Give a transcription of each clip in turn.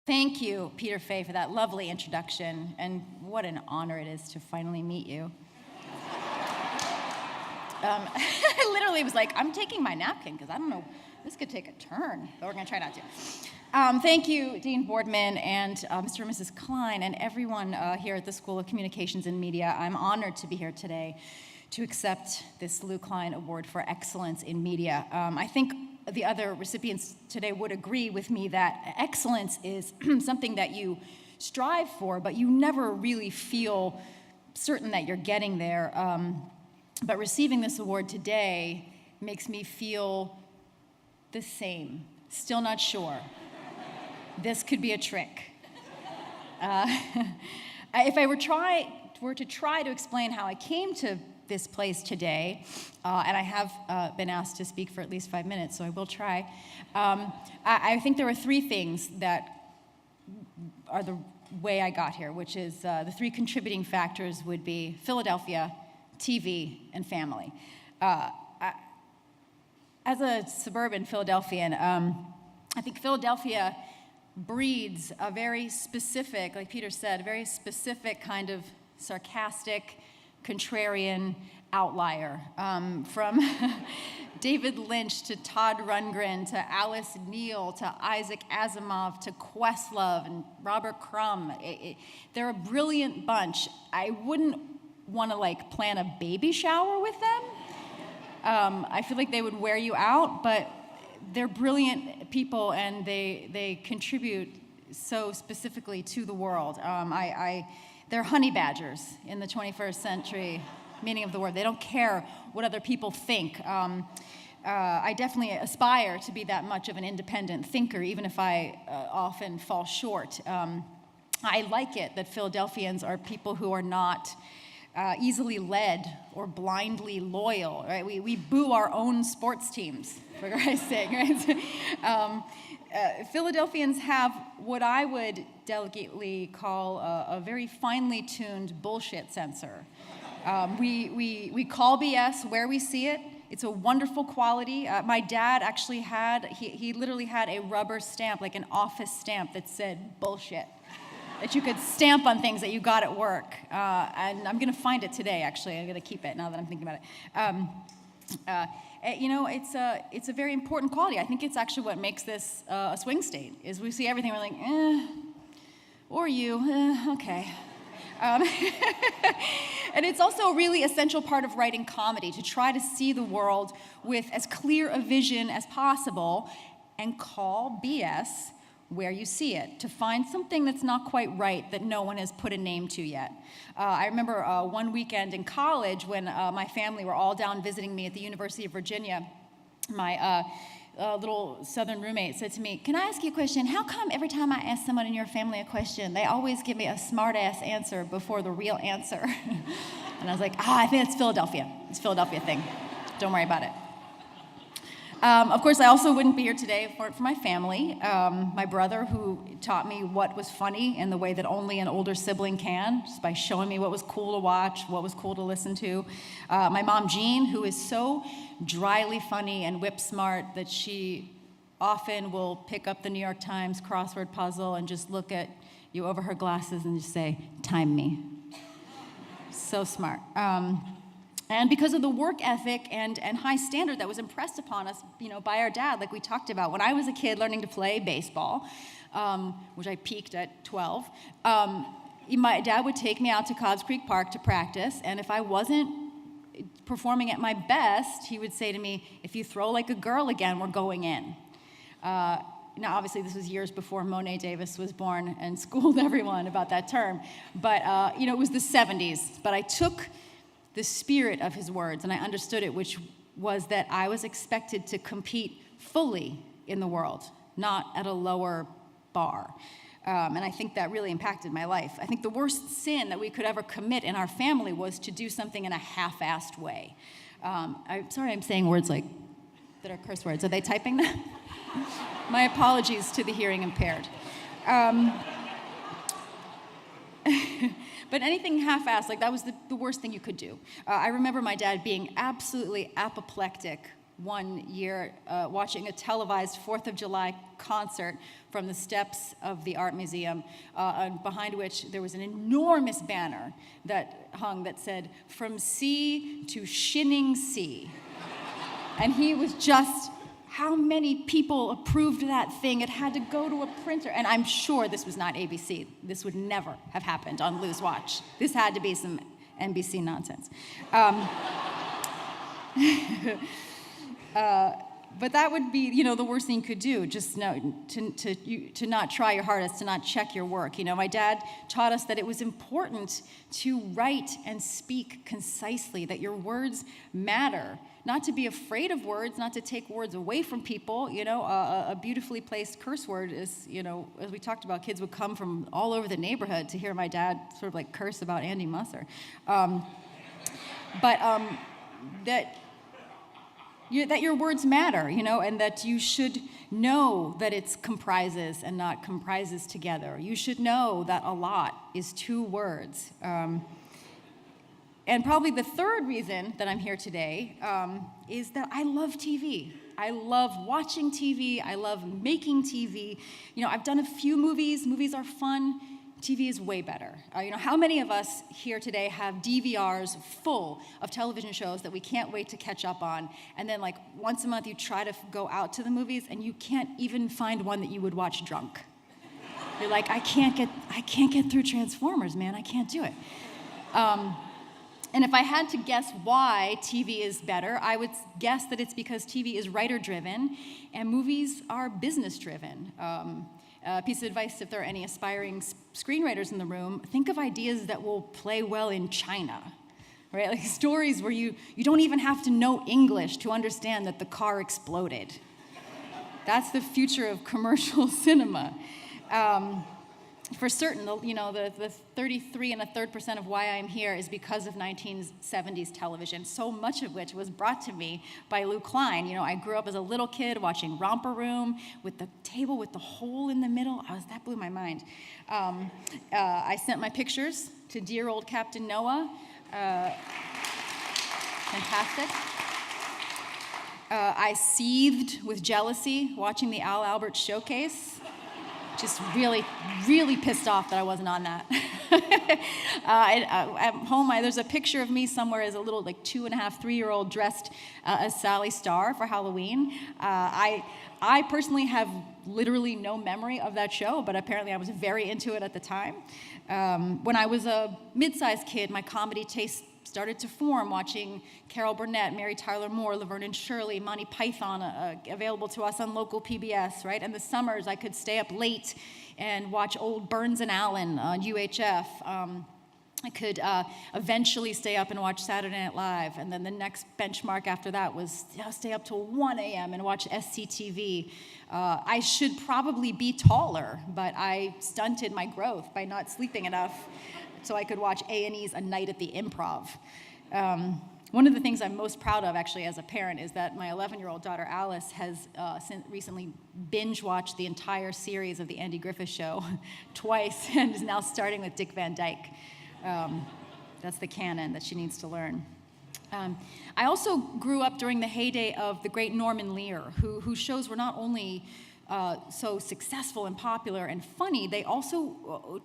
Thank you, Peter Fay, for that lovely introduction, and what an honor it is to finally meet you. I literally was like, I'm taking my napkin, because I don't know, this could take a turn, but we're going to try not to. Thank you, Dean Boardman and Mr. and Mrs. Klein, and everyone here at the School of Communications and Media. I'm honored to be here today to accept this Lou Klein Award for Excellence in Media. I think the other recipients today would agree with me that excellence is something that you strive for, but you never really feel certain that you're getting there. But receiving this award today makes me feel the same. Still not sure. This could be a trick. If I were to try to explain how I came to this place today, and I have been asked to speak for at least 5 minutes, so I will try. I think there are three things that are the way I got here, which is the three contributing factors would be Philadelphia, TV, and family. As a suburban Philadelphian, I think Philadelphia breeds a very specific, like Peter said, a very specific kind of sarcastic, contrarian outlier. From David Lynch to Todd Rundgren to Alice Neal to Isaac Asimov to Questlove and Robert Crumb. They're a brilliant bunch. I wouldn't want to plan a baby shower with them. I feel like they would wear you out, but they're brilliant people and they contribute so specifically to the world. They're honey badgers in the 21st century meaning of the word. They don't care what other people think. I definitely aspire to be that much of an independent thinker, even if I often fall short. I like it that Philadelphians are people who are not easily led or blindly loyal, right? We boo our own sports teams, for Christ's sake, right? Philadelphians have what I would delicately call a very finely tuned bullshit sensor. We call BS where we see it. It's a wonderful quality. My dad actually he literally had a rubber stamp, like an office stamp that said bullshit, that you could stamp on things that you got at work. And I'm going to find it today, actually. I'm going to keep it now that I'm thinking about it. It's a very important quality. I think it's actually what makes this a swing state, is we see everything, we're like, or you, okay. And it's also a really essential part of writing comedy, to try to see the world with as clear a vision as possible and call BS where you see it, to find something that's not quite right that no one has put a name to yet. I remember one weekend in college when my family were all down visiting me at the University of Virginia. My little southern roommate said to me, "Can I ask you a question? How come every time I ask someone in your family a question, they always give me a smart-ass answer before the real answer?" And I was like, I think it's Philadelphia. It's a Philadelphia thing. Don't worry about it. Of course, I also wouldn't be here today if it weren't for my family. My brother, who taught me what was funny in the way that only an older sibling can, just by showing me what was cool to watch, what was cool to listen to. My mom, Jean, who is so dryly funny and whip smart that she often will pick up the New York Times crossword puzzle and just look at you over her glasses and just say, "Time me." So smart. And because of the work ethic and high standard that was impressed upon us, by our dad, like we talked about. When I was a kid learning to play baseball, which I peaked at 12, my dad would take me out to Cobbs Creek Park to practice, and if I wasn't performing at my best, he would say to me, "If you throw like a girl again, we're going in." Now, obviously, this was years before Monet Davis was born and schooled everyone about that term, but it was the 70s. But I took the spirit of his words, and I understood it, which was that I was expected to compete fully in the world, not at a lower bar. And I think that really impacted my life. I think the worst sin that we could ever commit in our family was to do something in a half-assed way. I'm sorry I'm saying words that are curse words. Are they typing them? My apologies to the hearing impaired. But anything half-assed, that was the worst thing you could do. I remember my dad being absolutely apoplectic one year watching a televised 4th of July concert from the steps of the Art Museum, behind which there was an enormous banner that hung that said, "From sea to shinning sea." And he was just, how many people approved that thing? It had to go to a printer. And I'm sure this was not ABC. This would never have happened on Lou's watch. This had to be some NBC nonsense. But that would be, the worst thing you could do, just to not try your hardest, to not check your work. My dad taught us that it was important to write and speak concisely, that your words matter, not to be afraid of words, not to take words away from people. A beautifully placed curse word is, as we talked about, kids would come from all over the neighborhood to hear my dad sort of like curse about Andy Musser. That your words matter, and that you should know that it's comprises and not comprises together. You should know that a lot is 2 words. And probably the third reason that I'm here today is that I love TV. I love watching TV. I love making TV. I've done a few movies. Movies are fun. TV is way better. How many of us here today have DVRs full of television shows that we can't wait to catch up on, and then once a month you try to go out to the movies and you can't even find one that you would watch drunk? You're like, I can't get through Transformers, man. I can't do it. And if I had to guess why TV is better, I would guess that it's because TV is writer-driven and movies are business-driven. Piece of advice, if there are any aspiring screenwriters in the room, think of ideas that will play well in China, right? Like stories where you don't even have to know English to understand that the car exploded. That's the future of commercial cinema. For certain, the 33.33% of why I'm here is because of 1970s television, so much of which was brought to me by Lou Klein. I grew up as a little kid watching Romper Room with the table with the hole in the middle. That blew my mind. I sent my pictures to dear old Captain Noah. Fantastic. I seethed with jealousy watching the Al Albert showcase. Just really, really pissed off that I wasn't on that. At home, there's a picture of me somewhere as a little 2.5, 3-year-old dressed as Sally Starr for Halloween. I personally have literally no memory of that show, but apparently I was very into it at the time. When I was a mid-sized kid, my comedy taste started to form, watching Carol Burnett, Mary Tyler Moore, Laverne and Shirley, Monty Python, available to us on local PBS, right? In the summers, I could stay up late and watch old Burns and Allen on UHF. I could eventually stay up and watch Saturday Night Live, and then the next benchmark after that was stay up till 1 a.m. and watch SCTV. I should probably be taller, but I stunted my growth by not sleeping enough so I could watch A&E's A Night at the Improv. One of the things I'm most proud of, actually, as a parent, is that my 11-year-old daughter, Alice, has recently binge-watched the entire series of The Andy Griffith Show twice and is now starting with Dick Van Dyke. That's the canon that she needs to learn. I also grew up during the heyday of the great Norman Lear, whose shows were not only so successful and popular and funny, they also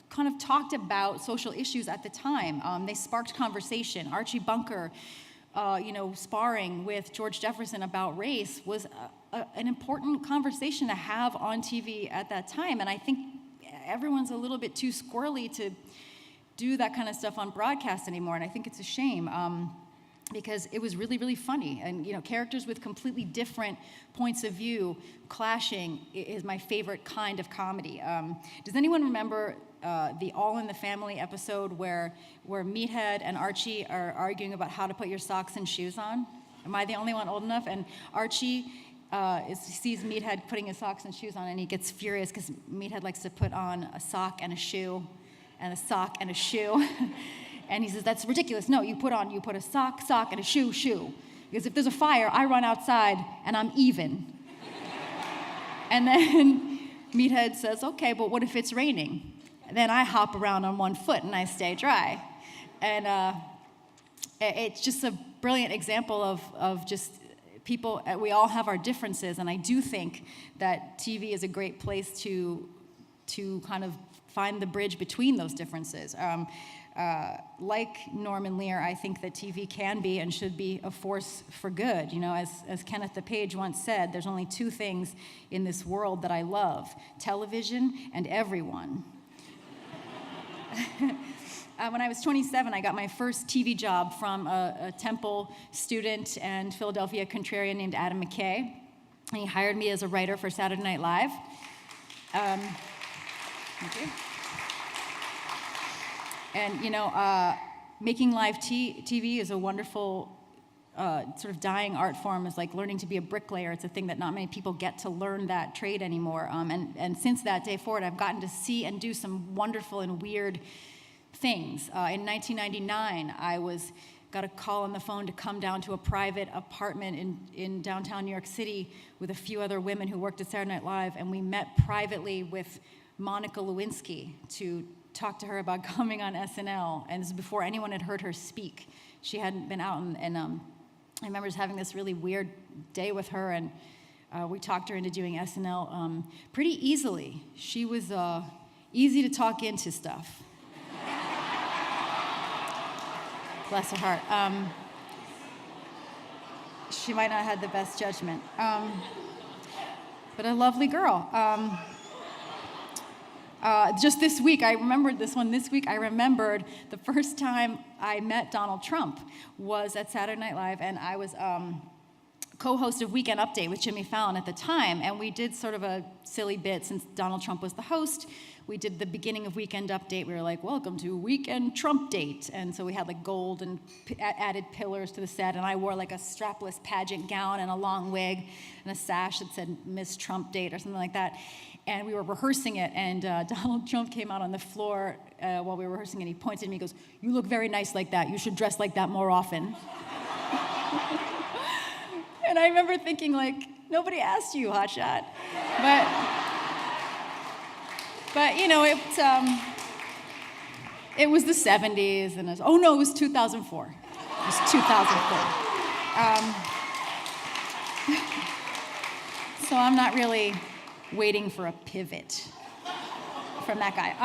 kind of talked about social issues at the time. They sparked conversation. Archie Bunker, sparring with George Jefferson about race was an important conversation to have on TV at that time. And I think everyone's a little bit too squirrely to do that kind of stuff on broadcast anymore. And I think it's a shame. Because it was really, really funny. And, characters with completely different points of view clashing is my favorite kind of comedy. Does anyone remember the All in the Family episode where Meathead and Archie are arguing about how to put your socks and shoes on? Am I the only one old enough? And Archie sees Meathead putting his socks and shoes on, and he gets furious because Meathead likes to put on a sock and a shoe, and a sock and a shoe. And he says, that's ridiculous. No, you put a sock, and a shoe. Because if there's a fire, I run outside, and I'm even. And then Meathead says, okay, but what if it's raining? And then I hop around on one foot, and I stay dry. And it's just a brilliant example of just people, we all have our differences, and I do think that TV is a great place to kind of find the bridge between those differences. Like Norman Lear, I think that TV can be and should be a force for good. You know, as Kenneth the Page once said, there's only two things in this world that I love: television and everyone. When I was 27, I got my first TV job from a Temple student and Philadelphia contrarian named Adam McKay. And he hired me as a writer for Saturday Night Live. Thank you. And, you know, making live TV is a wonderful sort of dying art form. It's like learning to be a bricklayer. It's a thing that not many people get to learn that trade anymore. And since that day forward, I've gotten to see and do some wonderful and weird things. In 1999, I got a call on the phone to come down to a private apartment in downtown New York City with a few other women who worked at Saturday Night Live, and we met privately with Monica Lewinsky to talk to her about coming on SNL, and this is before anyone had heard her speak. She hadn't been out, and I remember just having this really weird day with her, and we talked her into doing SNL pretty easily. She was easy to talk into stuff. Bless her heart. She might not have had the best judgment, but a lovely girl. Just this week, I remembered this one. This week, I remembered the first time I met Donald Trump was at Saturday Night Live, and I was co-host of Weekend Update with Jimmy Fallon at the time, and we did sort of a silly bit since Donald Trump was the host. We did the beginning of Weekend Update. We were like, welcome to Weekend Trump Date. And so we had like gold and added pillars to the set, and I wore like a strapless pageant gown and a long wig and a sash that said Miss Trump Date or something like that. And we were rehearsing it, and Donald Trump came out on the floor while we were rehearsing, and he pointed at me and goes, "You look very nice like that. You should dress like that more often." And I remember thinking, like, nobody asked you, hotshot. But you know, it was the 70s, and it was 2004. It was 2004. So I'm not really waiting for a pivot from that guy.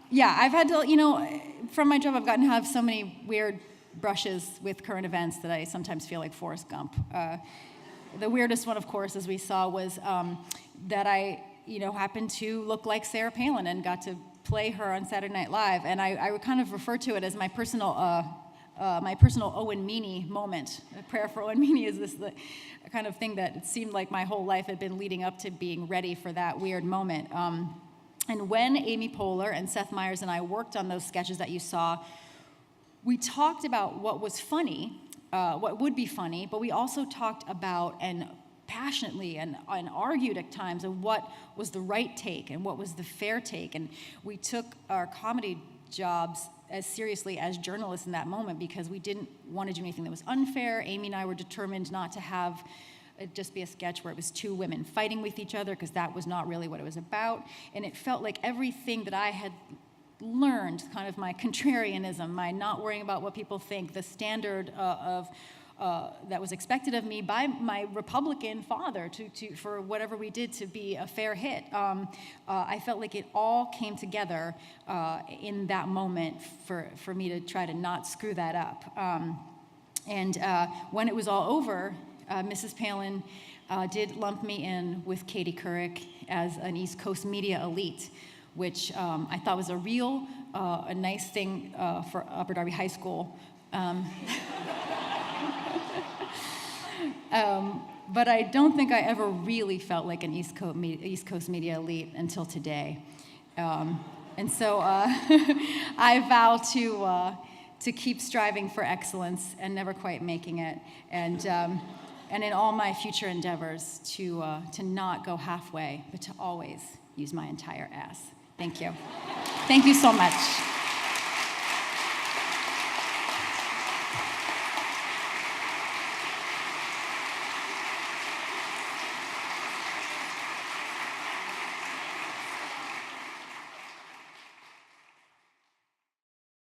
Yeah, I've had to, you know, from my job, I've gotten to have so many weird brushes with current events that I sometimes feel like Forrest Gump. The weirdest one, of course, as we saw, was that I, you know, happened to look like Sarah Palin and got to play her on Saturday Night Live, and I would kind of refer to it as my personal Owen Meany moment. A prayer for Owen Meany is the kind of thing that it seemed like my whole life had been leading up to being ready for that weird moment. And when Amy Poehler and Seth Meyers and I worked on those sketches that you saw, we talked about what was funny, what would be funny, but we also talked about and passionately and argued at times of what was the right take and what was the fair take. And we took our comedy jobs as seriously as journalists in that moment because we didn't want to do anything that was unfair. Amy and I were determined not to have it just be a sketch where it was two women fighting with each other, because that was not really what it was about. And it felt like everything that I had learned, kind of my contrarianism, my not worrying about what people think, the standard of that was expected of me by my Republican father to for whatever we did to be a fair hit. I felt like it all came together in that moment for me to try to not screw that up. And when it was all over, Mrs. Palin did lump me in with Katie Couric as an East Coast media elite, which I thought was a nice thing for Upper Darby High School. But I don't think I ever really felt like an East Coast media elite until today. And so I vow to keep striving for excellence and never quite making it. And in all my future endeavors, to not go halfway, but to always use my entire ass. Thank you. Thank you so much.